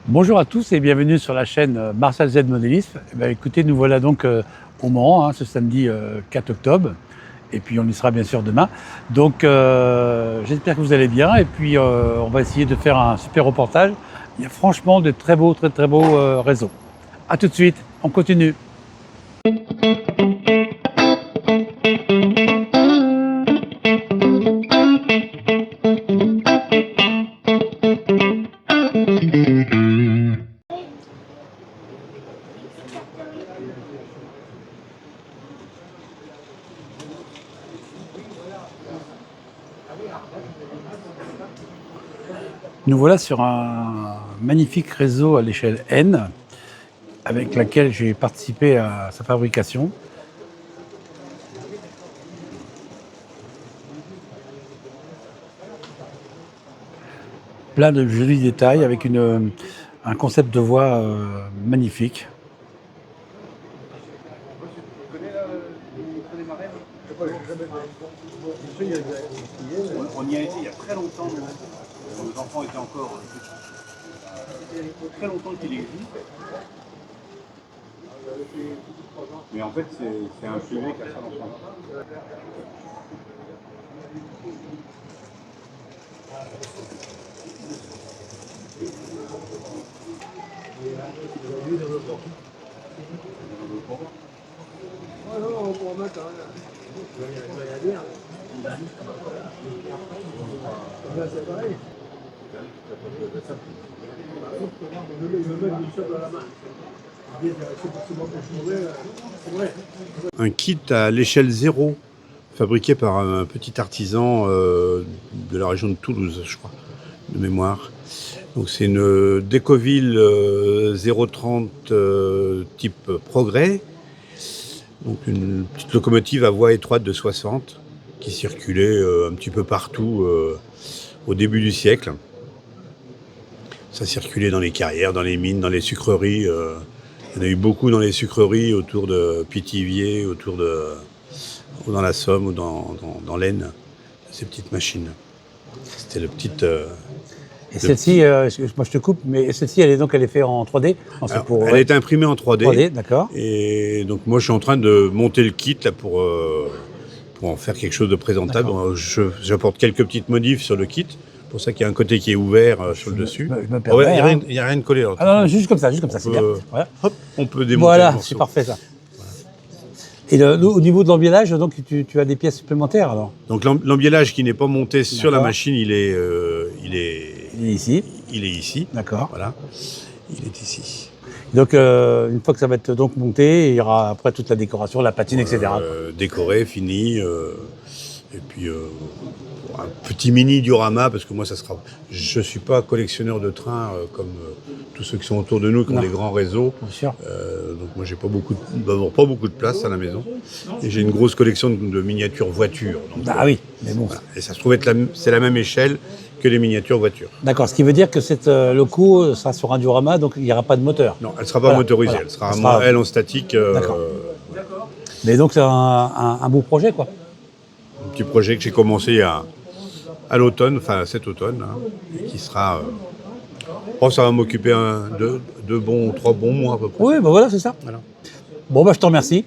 Bonjour à tous et bienvenue sur la chaîne Marcel Z Modélisme. Écoutez, nous voilà donc au Mans, ce samedi 4 octobre. Et puis on y sera bien sûr demain. Donc j'espère que vous allez bien. Et puis on va essayer de faire un super reportage. Il y a franchement de très beaux réseaux. A tout de suite, on continue. Nous voilà sur un magnifique réseau à l'échelle N, avec laquelle j'ai participé à sa fabrication. Plein de jolis détails avec un concept de voie magnifique. On y a été il y a très longtemps, quand nos enfants étaient encore petits. Très longtemps qu'il existe. Mais en fait, c'est un privé qui a ça dans son enfant. Un kit à l'échelle 0, fabriqué par un petit artisan de la région de Toulouse, je crois, de mémoire. Donc c'est une Décoville 030 type Progrès, donc une petite locomotive à voie étroite de 60 qui circulait un petit peu partout au début du siècle. Ça circulait dans les carrières, dans les mines, dans les sucreries. Il y en a eu beaucoup dans les sucreries autour de Pithiviers, ou dans la Somme ou dans l'Aisne, ces petites machines. C'était le petit. Et celle-ci, moi je te coupe, mais celle-ci, elle est faite en 3D. Non, c'est Alors, elle est imprimée en 3D. 3D, d'accord. Et donc moi je suis en train de monter le kit là pour en faire quelque chose de présentable. J'apporte quelques petites modifs sur le kit. C'est pour ça qu'il y a un côté qui est ouvert sur le dessus. Je me permets, Il n'y a rien de collé. Ah non, juste comme ça, c'est bien. Voilà, Hop, on peut démonter le voilà, morceau. c'est parfait ça. Et au niveau de l'embiellage, donc tu as des pièces supplémentaires alors? Donc l'embiellage qui n'est pas monté sur la D'accord. machine, il est Il est ici. il est ici. D'accord. Voilà, il est ici. Donc une fois que ça va être donc monté, il y aura après toute la décoration, la patine, etc. Décoré, fini. Et puis un petit mini diorama, parce que moi je ne suis pas collectionneur de trains comme tous ceux qui sont autour de nous, qui ont Non. des grands réseaux. Bien sûr. Donc moi j'ai pas beaucoup de place à la maison. Et j'ai une grosse collection de miniatures voitures. Donc, Ah oui, mais bon. voilà. Et ça se trouve c'est la même échelle que les miniatures voitures. D'accord, ce qui veut dire que cette loco sera sur un diorama, donc il n'y aura pas de moteur. Non, elle ne sera pas Voilà, motorisée, voilà. elle sera Elle sera- elle en statique. D'accord. Mais donc c'est un beau projet, quoi. Un petit projet que j'ai commencé à l'automne, enfin cet automne, et qui sera. Ça va m'occuper 3 bons mois à peu près. Oui, ben voilà, c'est ça. Voilà. Bon, je te remercie.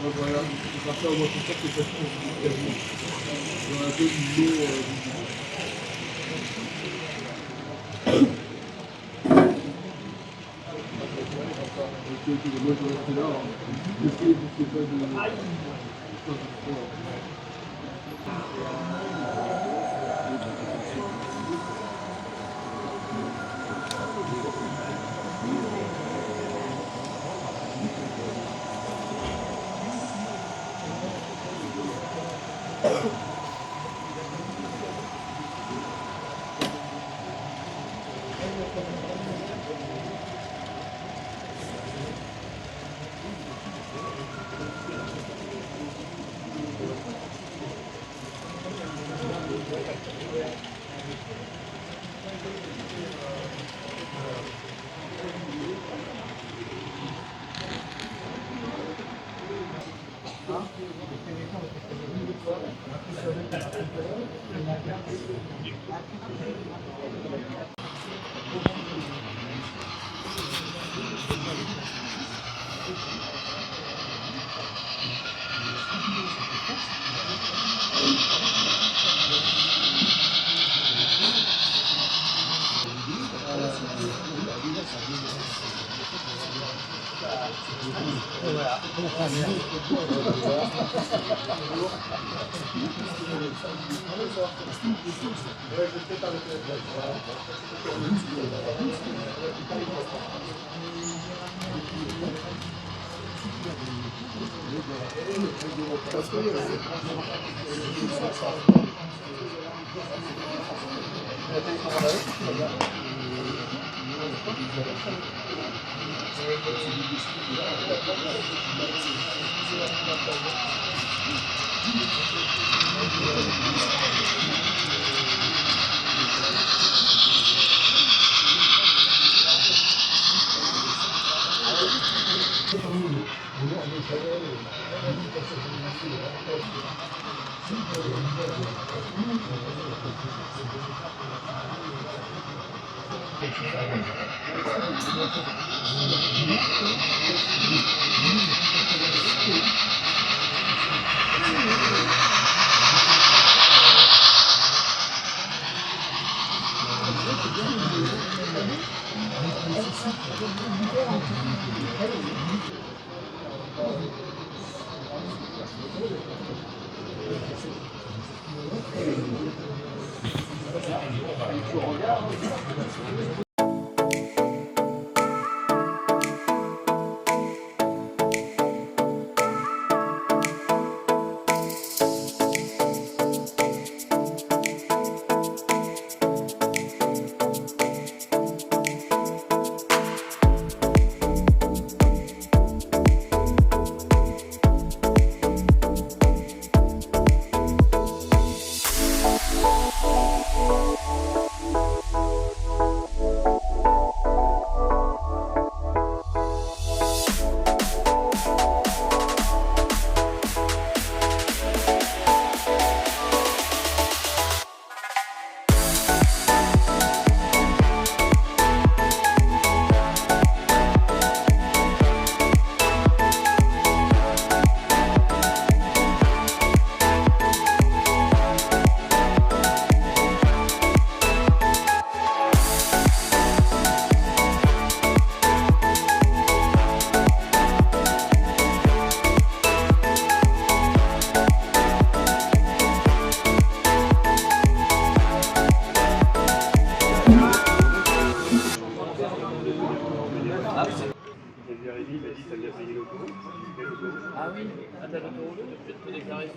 Voilà, c'est parti au moins pour ça que c'est pas dans la zone du lot moi je vais rester là. J'essaie pas de.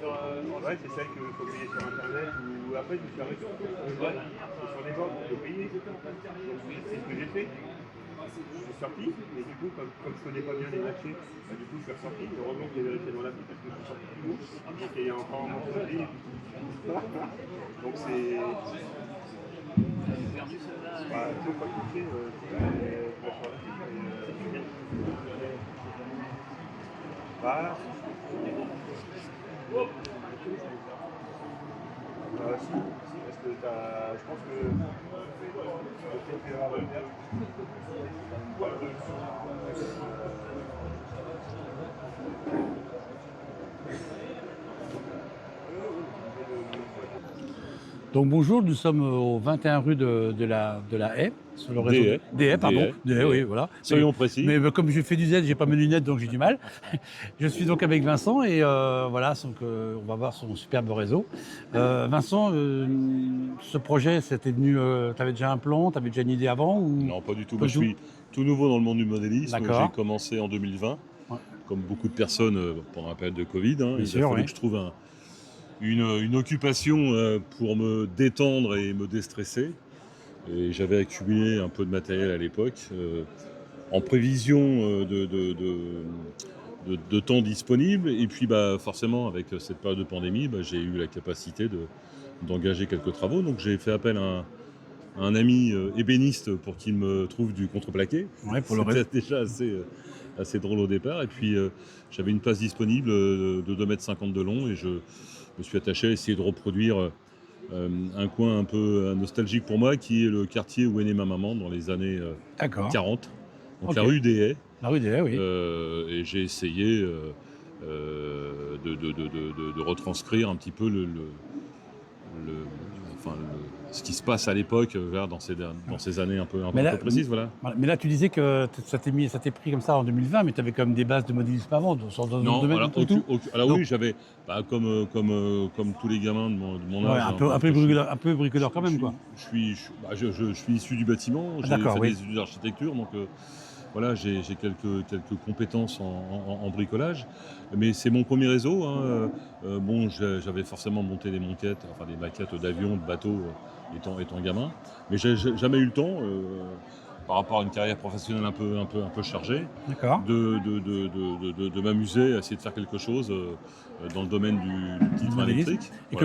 Ouais, c'est celle qu'il faut payer sur internet ou après je me suis arrêté sur les bornes, on peut payer. Donc c'est ce que j'ai fait. Je suis sorti, mais du coup, comme je connais pas bien les marchés, du coup je suis ressorti. Heureusement que j'ai vérifié dans l'appli parce que je suis sorti du bout. Et il y a encore un manque de vie. Donc c'est. Perdu celle-là. Bah, il faut pas cliquer, tu vas sur l'appli. Voilà. Si, parce que je pense que le fait que Donc bonjour, nous sommes au 21 rue de la Haie, sur le réseau des Haies, pardon. Des Haies, oui, voilà. Soyons précis. Mais comme je fais du Z, j'ai pas mes lunettes, donc j'ai du mal. Je suis donc avec Vincent et voilà, donc, on va voir son superbe réseau. Vincent, ce projet, c'était venu, tu avais déjà un plan, tu avais déjà une idée avant ou... Non, pas du tout. Moi, je suis tout nouveau dans le monde du modélisme. D'accord. J'ai commencé en 2020, Ouais. comme beaucoup de personnes pendant la période de Covid. Il a fallu que je trouve une occupation pour me détendre et me déstresser. Et j'avais accumulé un peu de matériel à l'époque, en prévision de temps disponible. Et puis forcément, avec cette période de pandémie, j'ai eu la capacité d'engager quelques travaux. Donc j'ai fait appel à un ami ébéniste pour qu'il me trouve du contreplaqué. Ouais, pour le C'était reste. déjà assez drôle au départ. Et puis j'avais une place disponible de 2,50 m de long et je me suis attaché à essayer de reproduire un coin un peu nostalgique pour moi, qui est le quartier où est née ma maman dans les années 40. Donc Ok. la rue des Haies. La rue des Haies, oui. Et j'ai essayé de retranscrire un petit peu ce qui se passe à l'époque dans ces années un peu précises. Voilà. Mais là, tu disais que ça t'est pris comme ça en 2020, mais tu avais quand même des bases de modélisme avant, dans le domaine alors, de tout. alors Donc, oui, j'avais, comme tous les gamins de mon ouais, âge. un peu bricoleur quand même, quoi. Je suis issu du bâtiment, j'ai fait des études d'architecture, donc voilà, j'ai quelques compétences en bricolage. Mais c'est mon premier réseau. J'avais forcément monté des maquettes d'avions, de bateaux, étant gamin. Mais j'ai jamais eu le temps, par rapport à une carrière professionnelle un peu chargée, de m'amuser à essayer de faire quelque chose dans le domaine du petit train électrique. Et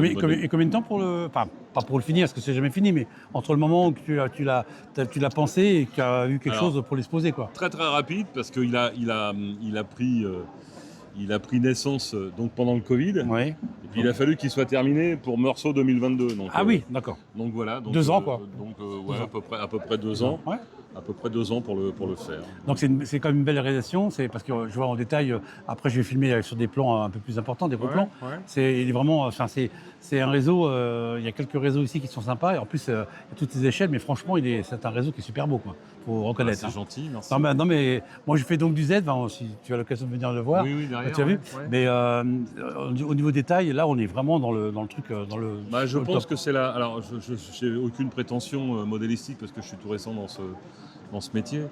combien de temps pour le... Enfin, pas pour le finir, parce que c'est jamais fini, mais entre le moment où tu l'as pensé et que tu as eu quelque chose pour l'exposer, quoi. Très très rapide, parce qu'il a pris naissance donc pendant le Covid. Ouais. Et puis il a fallu qu'il soit terminé pour Meursault 2022. Donc, oui, d'accord. Donc voilà. 2 ans, quoi. À peu près 2 ans. Ouais. À peu près 2 ans pour le faire. Donc c'est quand même une belle réalisation, c'est parce que je vois en détail, après je vais filmer sur des plans un peu plus importants, des gros plans. Ouais. Il est vraiment, c'est un réseau, il y a quelques réseaux ici qui sont sympas, et en plus il y a toutes ces échelles, mais franchement c'est un réseau qui est super beau, quoi. Faut reconnaître. C'est gentil, merci. Non mais moi je fais donc du Z, si tu as l'occasion de venir le voir. Oui, derrière. Tu as vu. Mais au niveau détail, là on est vraiment dans le truc, dans le. Je pense que c'est là. Alors je n'ai aucune prétention modélistique parce que je suis tout récent dans ce métier,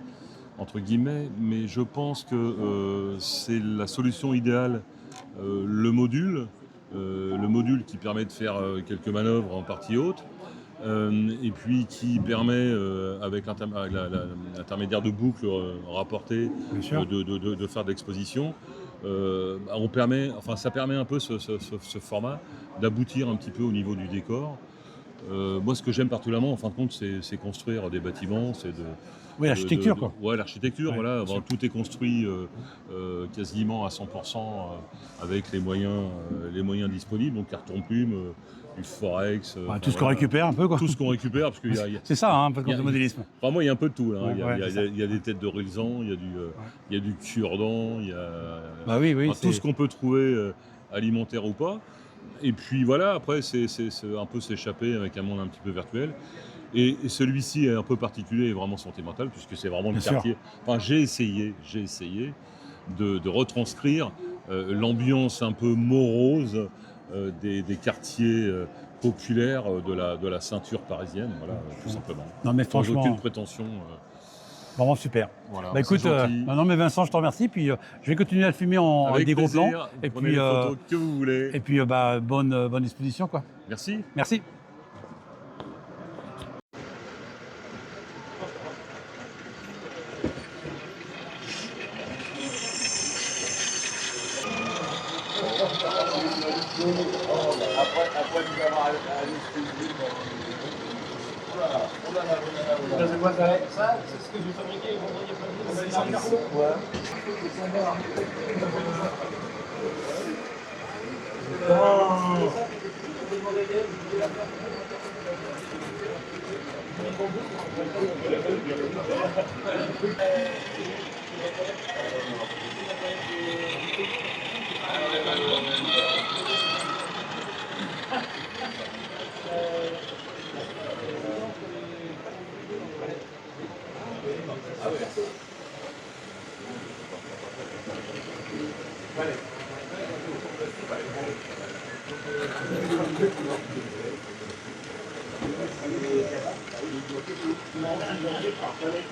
entre guillemets, mais je pense que c'est la solution idéale, le module qui permet de faire quelques manœuvres en partie haute, et puis qui permet, avec l'intermédiaire de boucles rapportées, de faire de l'exposition. Ça permet un peu ce format d'aboutir un petit peu au niveau du décor. Moi, ce que j'aime particulièrement, en fin de compte, c'est construire des bâtiments, Oui, l'architecture, quoi. Ouais, l'architecture, Ouais, voilà. Tout est construit quasiment à 100% avec les moyens disponibles, donc carton-plume, du forex. Tout ce qu'on récupère un peu, quoi. Tout ce qu'on récupère, parce qu'il y a... C'est ça, parce qu'on fait modélisme. Enfin, moi, il y a un peu de tout, là. Ouais, il y a des têtes de résans, il y a du cure-dent, il y a... tout ce qu'on peut trouver, alimentaire ou pas. Et puis voilà, après, c'est un peu s'échapper avec un monde un petit peu virtuel. Et celui-ci est un peu particulier et vraiment sentimental, puisque c'est vraiment le quartier. Enfin, j'ai essayé de retranscrire l'ambiance un peu morose des quartiers populaires de la ceinture parisienne, voilà, tout simplement. Non, mais franchement, sans aucune prétention. Vraiment super. Voilà, Bah écoute, c'est gentil. non mais Vincent, je te remercie. Puis je vais continuer à le filmer avec Avec des gros plans. plaisir, Et prenez puis, les photos que vous voulez. et puis bonne exposition, quoi. Merci. Merci. Ça, c'est ce que j'ai fabriqué vendredi après-midi. Voilà, j'ai le portrait.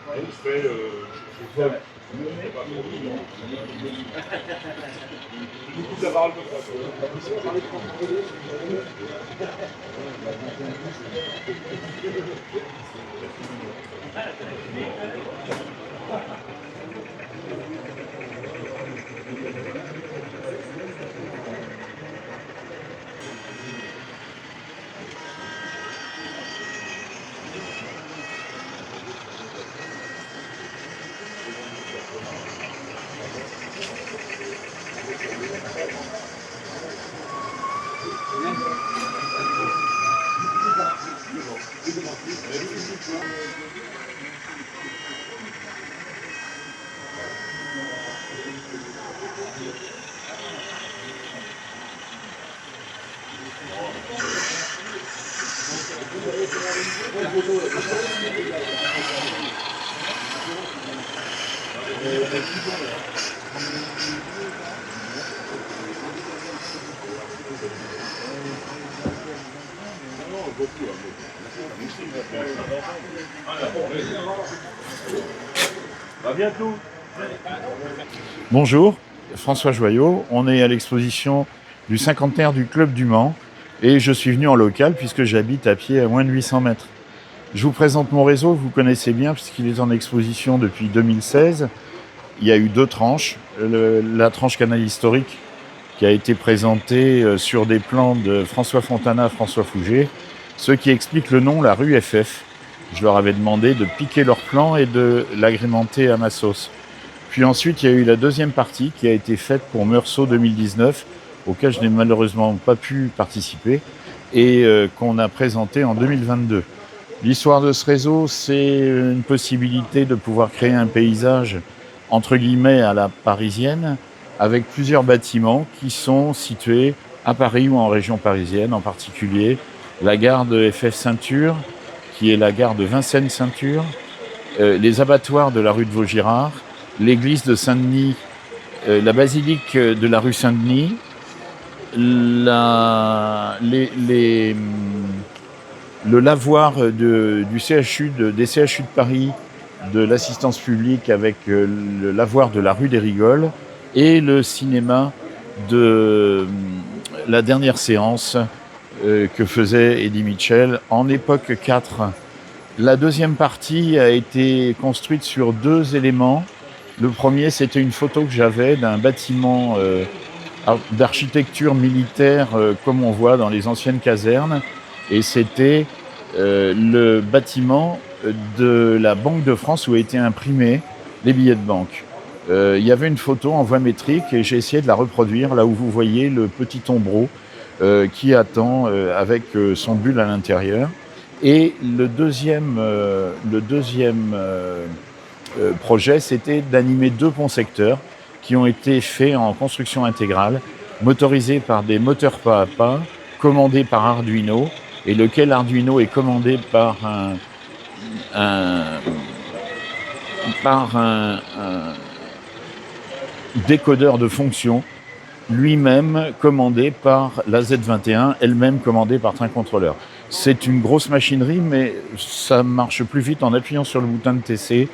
Donc je fais beaucoup d'avoir comme ça. À bientôt. Bonjour, François Joyot. On est à l'exposition du cinquantenaire du Club du Mans et je suis venu en local puisque j'habite à pied à moins de 800 mètres. Je vous présente mon réseau, vous connaissez bien puisqu'il est en exposition depuis 2016. Il y a eu deux tranches. La tranche canal historique qui a été présentée sur des plans de François Fontana, François Fouger, ce qui explique le nom, la rue FF. Je leur avais demandé de piquer leur plan et de l'agrémenter à ma sauce. Puis ensuite, il y a eu la deuxième partie qui a été faite pour Meursault 2019, auquel je n'ai malheureusement pas pu participer, et qu'on a présenté en 2022. L'histoire de ce réseau, c'est une possibilité de pouvoir créer un paysage, entre guillemets, à la parisienne, avec plusieurs bâtiments qui sont situés à Paris ou en région parisienne, en particulier la gare de FF Ceinture, qui est la gare de Vincennes-Ceinture, les abattoirs de la rue de Vaugirard, l'église de Saint-Denis, la basilique de la rue Saint-Denis, le lavoir du CHU, des CHU de Paris, de l'assistance publique avec le lavoir de la rue des Rigoles et le cinéma de la dernière séance que faisait Eddie Mitchell en époque 4. La deuxième partie a été construite sur 2 éléments. Le premier, c'était une photo que j'avais d'un bâtiment d'architecture militaire comme on voit dans les anciennes casernes. Et c'était le bâtiment de la Banque de France où étaient imprimés les billets de banque. Il y avait une photo en voie métrique et j'ai essayé de la reproduire là où vous voyez le petit tombereau qui attend avec son bulle à l'intérieur. Et le deuxième projet, c'était d'animer 2 ponts secteurs qui ont été faits en construction intégrale, motorisés par des moteurs pas à pas, commandés par Arduino, et lequel Arduino est commandé par un décodeur de fonction, lui-même commandé par la Z21, elle-même commandée par Train Contrôleur. C'est une grosse machinerie, mais ça marche plus vite en appuyant sur le bouton de TC.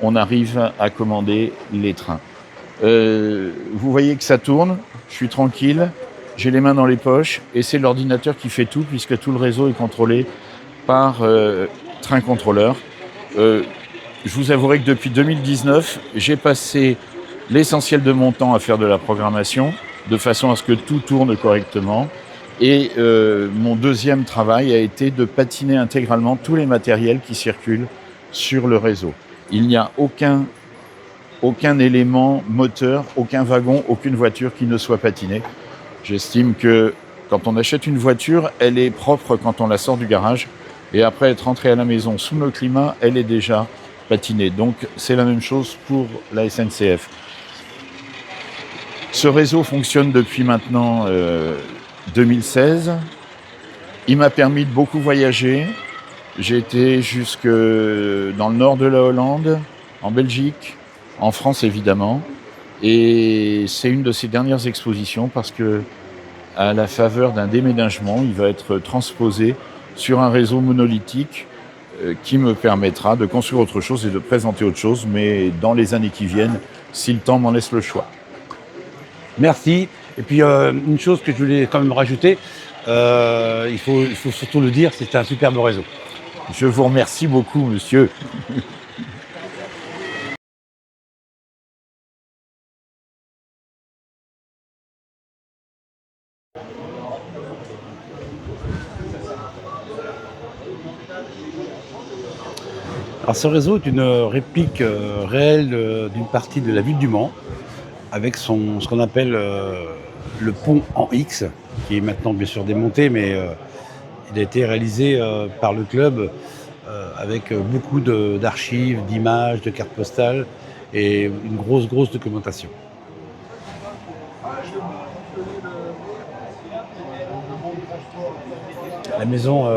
On arrive à commander les trains. Vous voyez que ça tourne, je suis tranquille, j'ai les mains dans les poches et c'est l'ordinateur qui fait tout puisque tout le réseau est contrôlé par Train Contrôleur. Je vous avouerai que depuis 2019, j'ai passé l'essentiel de mon temps à faire de la programmation de façon à ce que tout tourne correctement. Et mon deuxième travail a été de patiner intégralement tous les matériels qui circulent sur le réseau. Il n'y a aucun élément moteur, aucun wagon, aucune voiture qui ne soit patinée. J'estime que quand on achète une voiture, elle est propre quand on la sort du garage. Et après être rentrée à la maison sous nos climats, elle est déjà patinée. Donc c'est la même chose pour la SNCF. Ce réseau fonctionne depuis maintenant 2016. Il m'a permis de beaucoup voyager. J'ai été jusque dans le nord de la Hollande, en Belgique, en France évidemment. Et c'est une de ces dernières expositions parce que, à la faveur d'un déménagement, il va être transposé sur un réseau monolithique qui me permettra de construire autre chose et de présenter autre chose, mais dans les années qui viennent, si le temps m'en laisse le choix. Merci. Et puis une chose que je voulais quand même rajouter, il faut surtout le dire, c'est un superbe réseau. Je vous remercie beaucoup, monsieur. Alors ce réseau est une réplique réelle d'une partie de la ville du Mans, avec ce qu'on appelle le pont en X, qui est maintenant bien sûr démonté, mais il a été réalisé par le club avec beaucoup d'archives, d'images, de cartes postales et une grosse documentation. La maison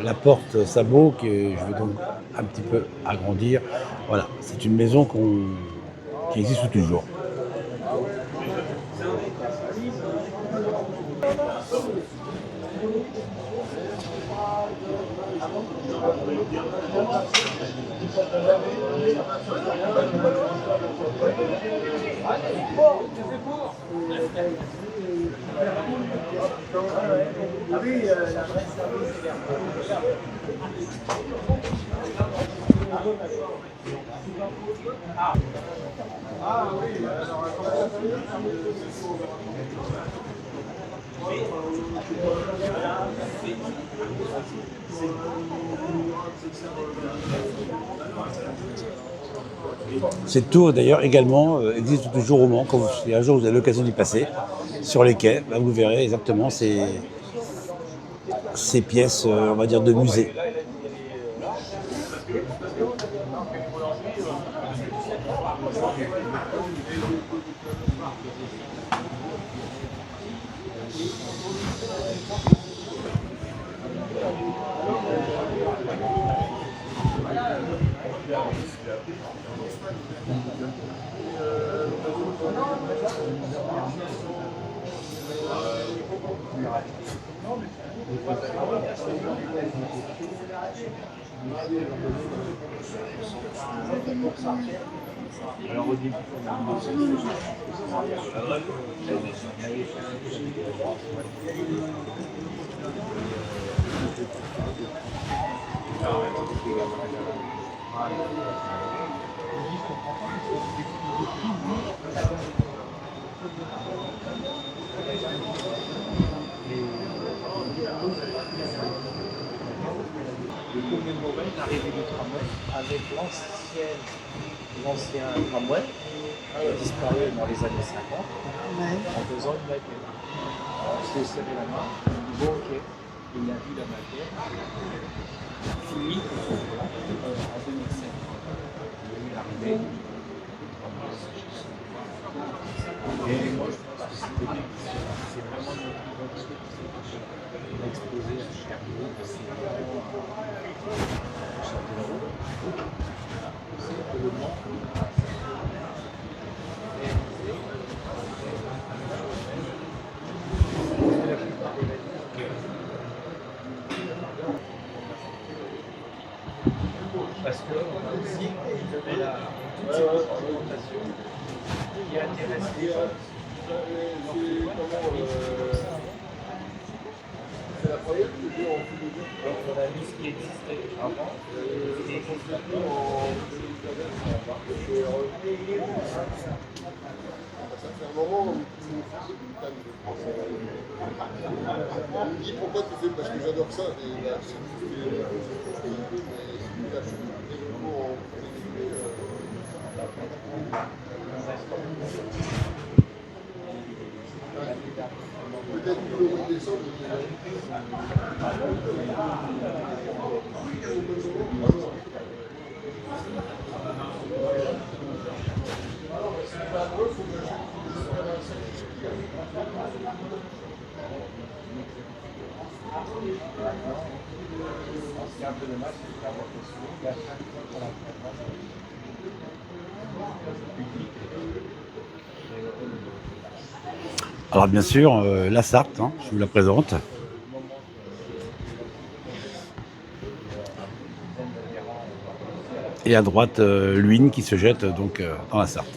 La Porte Sabot, que je vais donc un petit peu agrandir, voilà, c'est une maison qui existe toujours. Cette tour d'ailleurs également existe toujours au Mans. Quand si un jour vous avez l'occasion d'y passer, sur les quais, bah, vous verrez exactement ces pièces, on va dire, de musée. de commémorer l'arrivée du tramway avec l'ancien tramway qui a disparu dans les années 50 en faisant une maquette. Alors on s'est serré la main, on dit bon ok, il a vu la maquette, fini en 2007. Il y a eu l'arrivée. Et moi je pense que c'est vraiment une identité qui a exposé à Cherbourg. C'est vraiment Châtellerault. C'est que le monde la plupart des parce que aussi il y a toute cette représentation qui intéresse les gens. C'est la première que j'ai en full de. Donc on a mis ce qui existait avant et exactement en 2014. Ça fait un moment où tu me fais une table de français. Il me dit pourquoi tu fais, parce que j'adore ça, mais là, c'est peut-être que le mois de décembre, c'est un peu dommage, c'est d'avoir reçu la chaque fois qu'on a Alors bien sûr, la Sarthe, hein, je vous la présente. Et à droite, l'Huine qui se jette donc dans la Sarthe.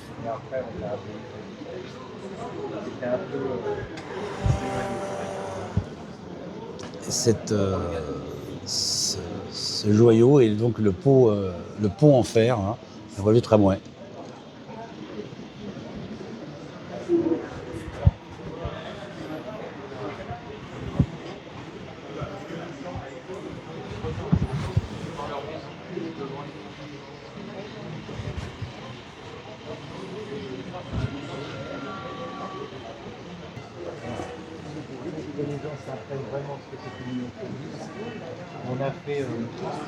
Ce joyau est donc le pont en fer, hein, le relevé tramway. Les gens s'apprennent vraiment ce que c'est que l'Union communiste. On a fait tout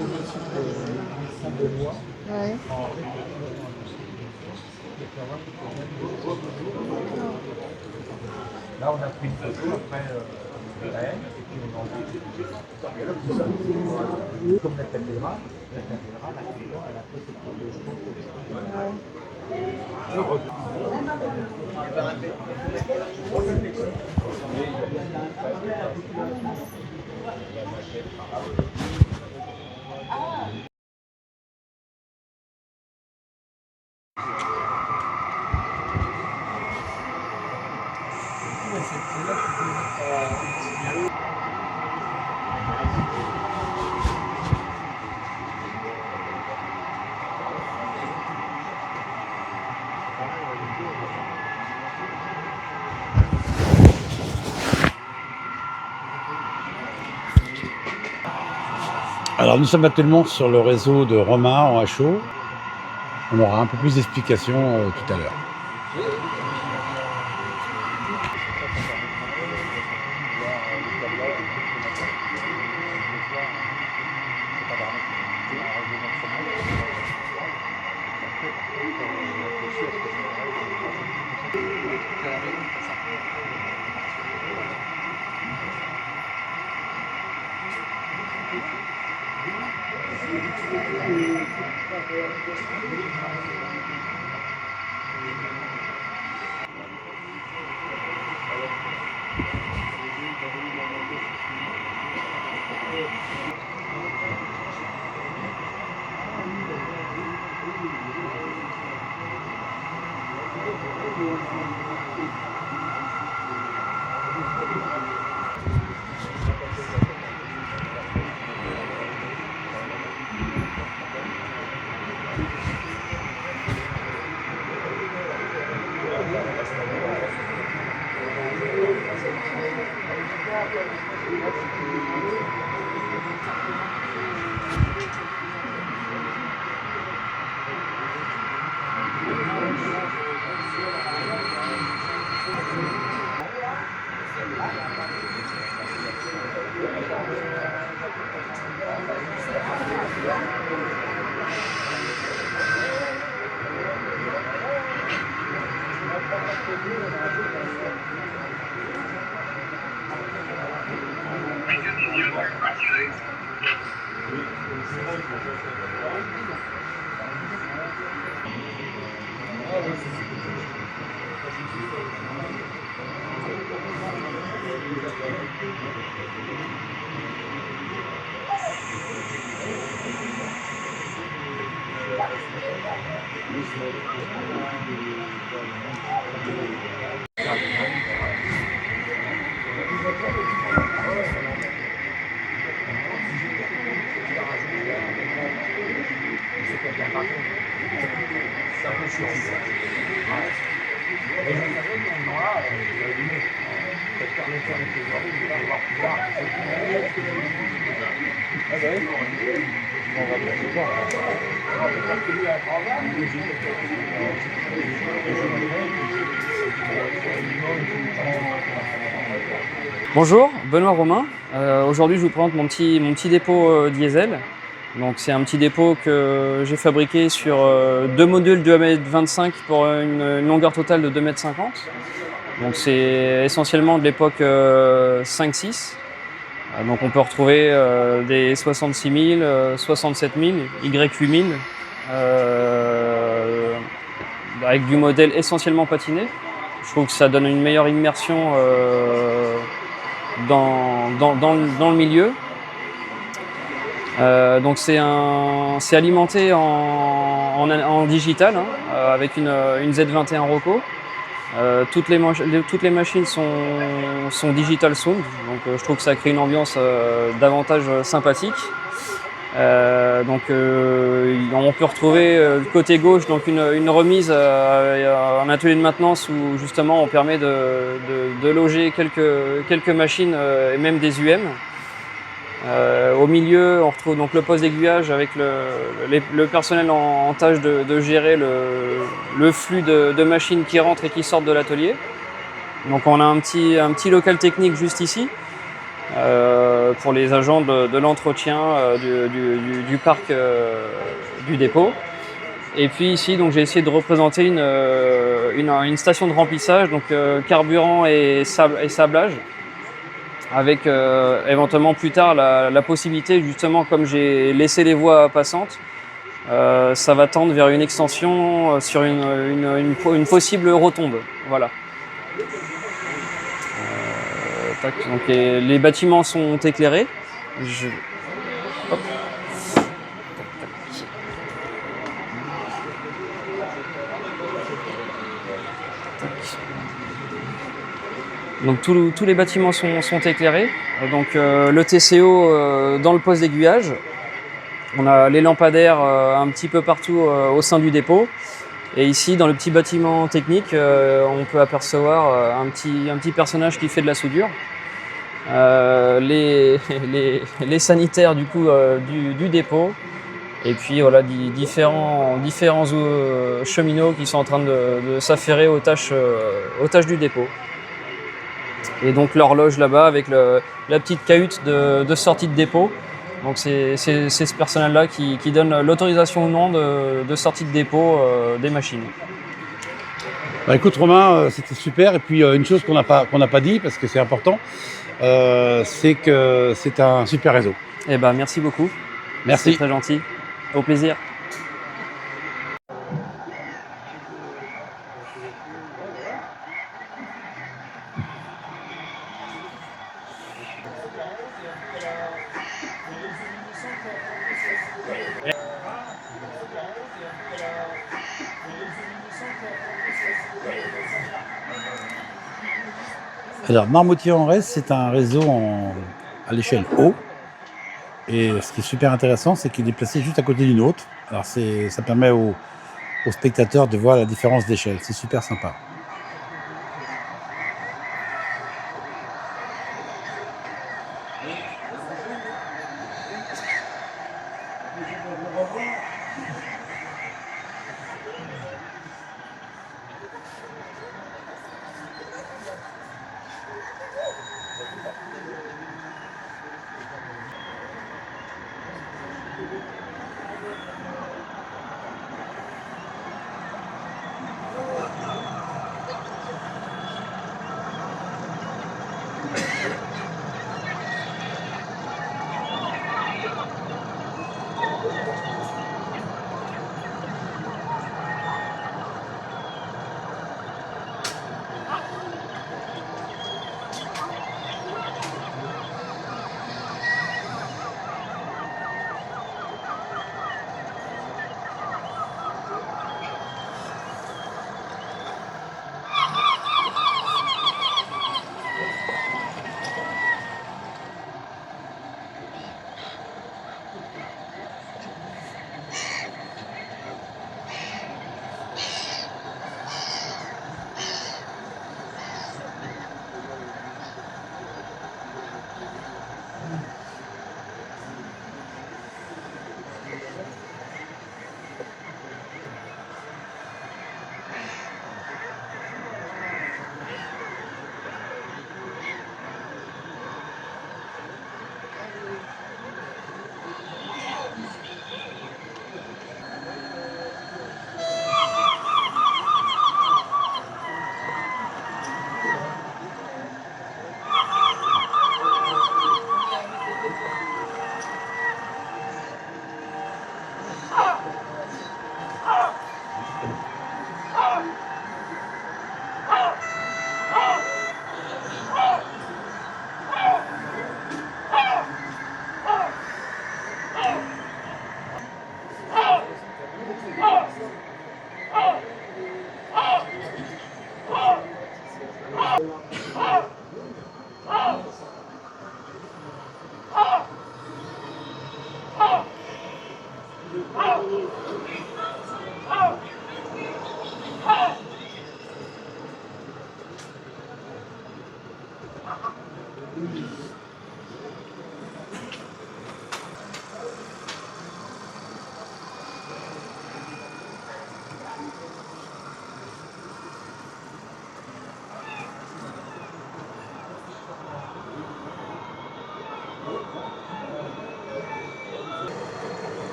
le site de Saint-Benoît. Ouais. Là, on a pris une photo après de la haine, et puis on en dit comme la cathédrale actuellement, elle a fait cette photo. Alors nous sommes actuellement sur le réseau de Romain en HO. On aura un peu plus d'explications tout à l'heure. Bonjour, Benoît Romain. Aujourd'hui, je vous présente mon petit dépôt diesel. Donc, c'est un petit dépôt que j'ai fabriqué sur deux modules de 1,25 m pour une longueur totale de 2,50 m. Donc, c'est essentiellement de l'époque 5-6. Donc, on peut retrouver des 66 000, 67 000, Y8000, avec du modèle essentiellement patiné. Je trouve que ça donne une meilleure immersion dans le milieu. Donc c'est alimenté en digital, hein, avec une Z21 Roco. Toutes les machines sont digital sound, donc je trouve que ça crée une ambiance davantage sympathique. On peut retrouver côté gauche donc une remise, un atelier de maintenance où justement on permet de loger quelques machines et même des UM. Au milieu, on retrouve donc le poste d'aiguillage avec le personnel en tâche de gérer le flux de machines qui rentrent et qui sortent de l'atelier. Donc on a un petit local technique juste ici pour les agents de l'entretien du parc du dépôt. Et puis ici, donc j'ai essayé de représenter une station de remplissage, donc carburant et sablage, avec éventuellement plus tard la possibilité, justement, comme j'ai laissé les voies passantes, ça va tendre vers une extension sur une possible rotonde. Voilà. Donc les bâtiments sont éclairés. Hop. Donc tous les bâtiments sont éclairés. Donc le TCO dans le poste d'aiguillage. On a les lampadaires un petit peu partout au sein du dépôt. Et ici, dans le petit bâtiment technique, on peut apercevoir un petit personnage qui fait de la soudure. Les sanitaires du coup du dépôt. Et puis voilà, différents cheminots qui sont en train de s'affairer aux tâches du dépôt. Et donc l'horloge là-bas avec la petite cahute de sortie de dépôt. Donc c'est ce personnel-là qui donne l'autorisation ou non de sortie de dépôt des machines. Bah, écoute Romain, c'était super. Et puis une chose qu'on n'a pas dit, parce que c'est important, c'est que c'est un super réseau. Eh ben, merci beaucoup. Merci. C'est très gentil. Au plaisir. Alors, Marmoutier-en-Retz, c'est un réseau à l'échelle haut. Et ce qui est super intéressant, c'est qu'il est placé juste à côté d'une autre. Alors, ça permet aux spectateurs de voir la différence d'échelle. C'est super sympa.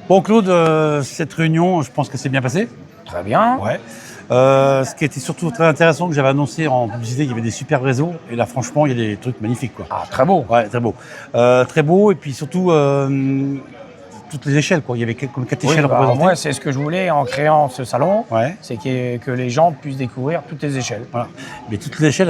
Bon Claude, cette réunion, je pense que c'est bien passé. Très bien. Ouais. Ce qui était surtout très intéressant, que j'avais annoncé en publicité, il y avait des super réseaux. Et là, franchement, il y a des trucs magnifiques, quoi. Ah, très beau. Ouais, très beau. Très beau, et puis surtout, toutes les échelles, quoi. Il y avait comme 4 Oui, échelles bah, représentées. moi, c'est ce que je voulais en créant ce salon, Ouais. c'est que les gens puissent découvrir toutes les échelles. Voilà. Mais toutes les échelles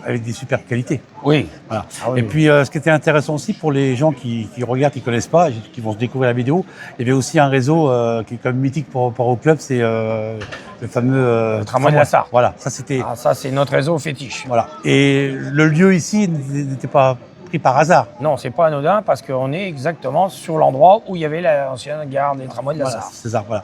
avec des super qualités. Oui. Voilà. Ah oui, Et oui. puis, ce qui était intéressant aussi pour les gens qui regardent, qui connaissent pas, et qui vont se découvrir la vidéo, il y avait aussi un réseau qui est quand même mythique pour au club, c'est le fameux Le tramway de la Sarre. Voilà, ça c'était. Ah, ça, c'est notre réseau fétiche. Voilà. Et le lieu ici n'était pas pris par hasard. Non, c'est pas anodin parce qu'on est exactement sur l'endroit où il y avait l'ancienne gare des tramways de la Voilà, Sarre. c'est ça, voilà.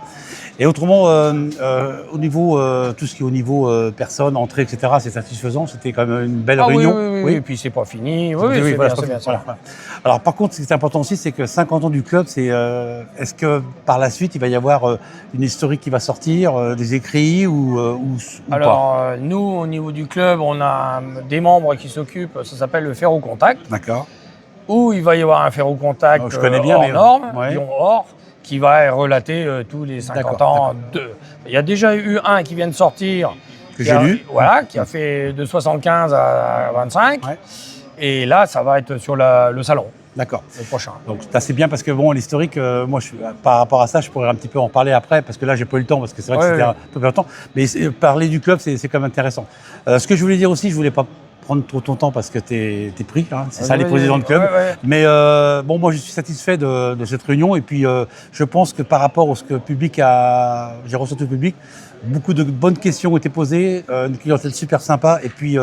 Et autrement, au niveau, tout ce qui est au niveau personnes, entrées, etc., c'est satisfaisant. C'était quand même une belle Ah oui, réunion. oui, oui, et puis c'est pas fini. Oui, oui, c'est voilà, bien, c'est bien. voilà, voilà. Alors par contre, ce qui est important aussi, c'est que 50 ans du club, c'est est-ce que par la suite, il va y avoir une historique qui va sortir, des écrits ou pas? Alors, nous, au niveau du club, on a des membres qui s'occupent, ça s'appelle le Ferro Contact, D'accord. où il va y avoir un Ferro Contact Je connais bien, hors mais norme, ouais. Lyon Or, qui va relater tous les 50 D'accord, ans. Il y a déjà eu un qui vient de sortir, Que qui j'ai lu. Voilà, qui a fait de 75 à 25. Ouais. Et là, ça va être sur le salon, D'accord. le prochain. Donc c'est bien parce que bon, l'historique, moi, par rapport à ça, je pourrais un petit peu en parler après parce que là, j'ai pas eu le temps parce que c'est vrai que Ouais, c'était ouais. un peu plus longtemps. Mais parler du club, c'est quand même intéressant. Ce que je voulais dire aussi, je voulais pas prendre trop ton temps parce que t'es pris, hein, c'est ça les présidents de club. Ouais, ouais. Mais bon, moi je suis satisfait de cette réunion et puis je pense que par rapport à ce que le public j'ai ressenti au public, beaucoup de bonnes questions ont été posées, une clientèle super sympa et puis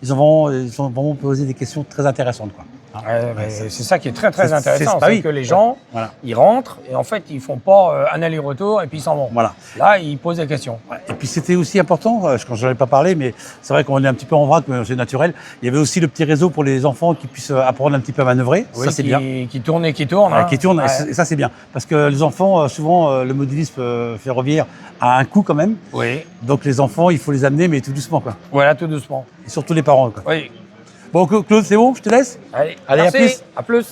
ils ont vraiment posé des questions très intéressantes, quoi. Ouais, mais c'est ça qui est très très C'est- intéressant, bah c'est oui. que les gens, Voilà. ils rentrent et en fait ils font pas un aller-retour et puis ils s'en vont. Voilà. Là, ils posent des questions. Ouais. Et puis c'était aussi important, quand je n'en ai pas parlé, mais c'est vrai qu'on est un petit peu en vrac, mais c'est naturel. Il y avait aussi le petit réseau pour les enfants qui puissent apprendre un petit peu à manœuvrer. Oui, ça c'est bien. Qui tourne et qui tourne. Voilà, hein. qui tourne, Ouais. et ça c'est bien. Parce que les enfants, souvent, le modélisme ferroviaire a un coût quand même. Oui, Donc les enfants, il faut les amener, mais tout doucement, quoi. voilà, tout doucement. Et surtout les parents, quoi. Oui. Bon, Claude, c'est bon, je te laisse. Allez, Allez, à merci. plus. À plus.